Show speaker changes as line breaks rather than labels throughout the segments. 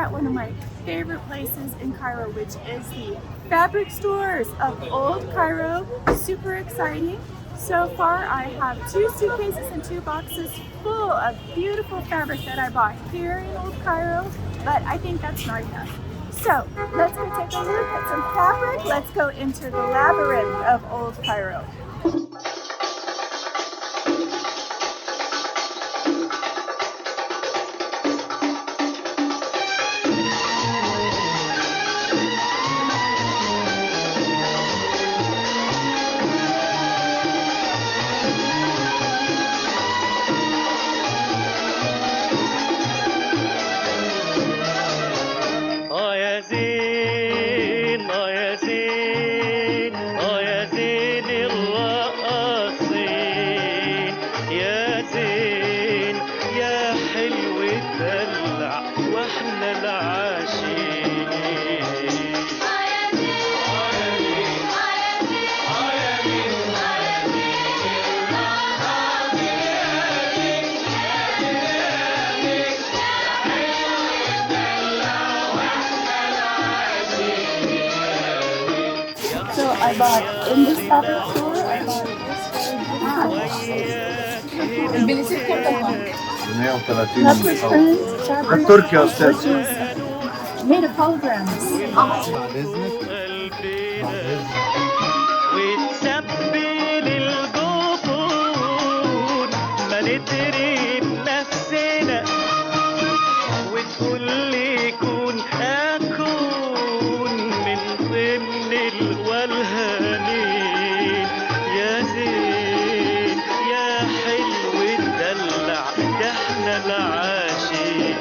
at one of my favorite places in Cairo, which is the fabric stores of Old Cairo. Super exciting. So far I have 2 suitcases and 2 boxes full of beautiful fabric that I bought here in Old Cairo, but I think that's not enough. So let's go take a look at some fabric. Let's go into the labyrinth of Old Cairo.
يا زين يا زين يا زين الرقاصين يا زين يا حلو الدلع واحنا العاشقين
So I bought in this fabric store, I bought this leopard print fabric, which is made of holograms.
وتسبل الجفون ما ندري بنفسنا وتقول لي كون أكون من ضمن الولهانين يا زين يا حلو الدلع ده احنا العاشقين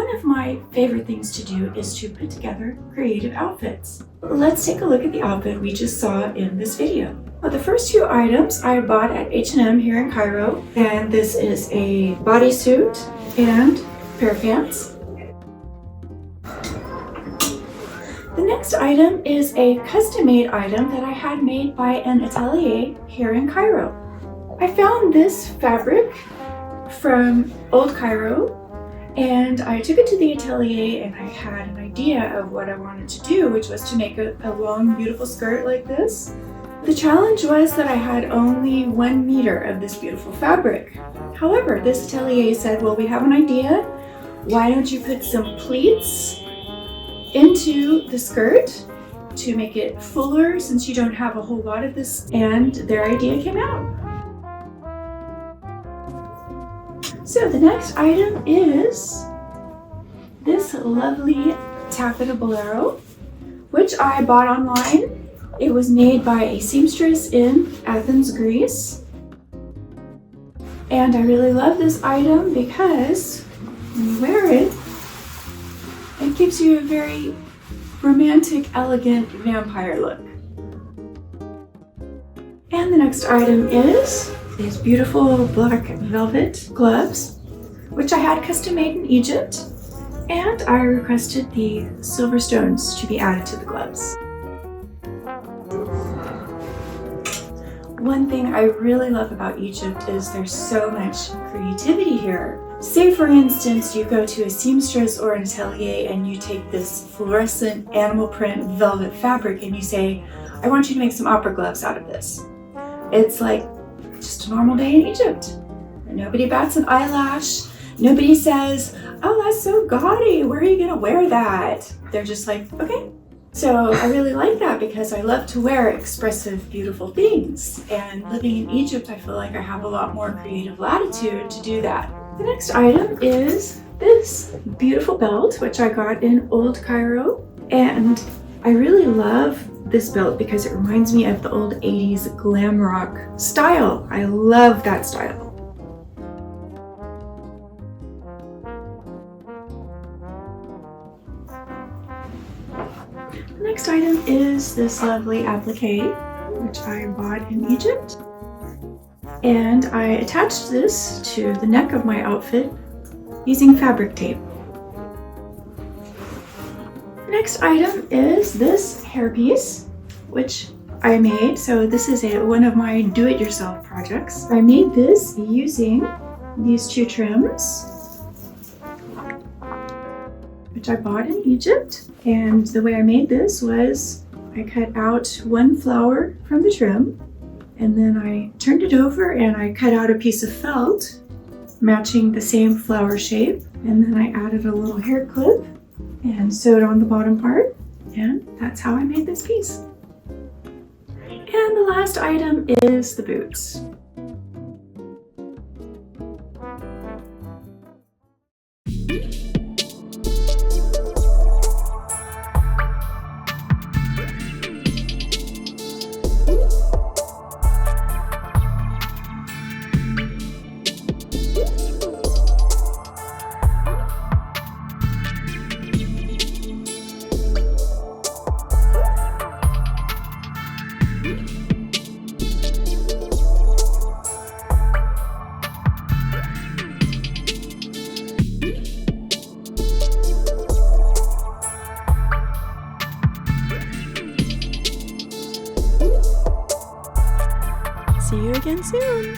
One of my favorite things to do is to put together creative outfits. Let's take a look at the outfit we just saw in this video. Well, the first two items I bought at H&M here in Cairo, and this is a bodysuit and a pair of pants. The next item is a custom-made item that I had made by an atelier here in Cairo. I found this fabric from Old Cairo, and I took it to the atelier and I had an idea of what I wanted to do, which was to make a long, beautiful skirt like this. The challenge was that I had only 1 meter of this beautiful fabric. However, this atelier said, well, we have an idea. Why don't you put some pleats into the skirt to make it fuller since you don't have a whole lot of this? And their idea came out. So the next item is this lovely taffeta bolero, which I bought online. It was made by a seamstress in Athens, Greece. And I really love this item because when you wear it, it gives you a very romantic, elegant vampire look. And the next item is these beautiful black velvet gloves, which I had custom made in Egypt, and I requested the silver stones to be added to the gloves. One thing I really love about Egypt is there's so much creativity here. Say for instance, you go to a seamstress or an atelier and you take this fluorescent animal print velvet fabric and you say, I want you to make some opera gloves out of this. It's like just a normal day in Egypt. Nobody bats an eyelash. Nobody says, oh, that's so gaudy. Where are you gonna wear that? They're just like, okay. So I really like that because I love to wear expressive, beautiful things. And living in Egypt, I feel like I have a lot more creative latitude to do that. The next item is this beautiful belt, which I got in Old Cairo. And I really love this belt because it reminds me of the old 80s Glamrock style. I love that style. The next item is this lovely applique, which I bought in Egypt. And I attached this to the neck of my outfit using fabric tape. The next item is this hairpiece, which I made. So this is one of my do-it-yourself projects. I made this using these two trims, which I bought in Egypt. And the way I made this was I cut out one flower from the trim, and then I turned it over and I cut out a piece of felt matching the same flower shape. And then I added a little hair clip and sewed on the bottom part. And that's how I made this piece. And the last item is the boots. See you again soon.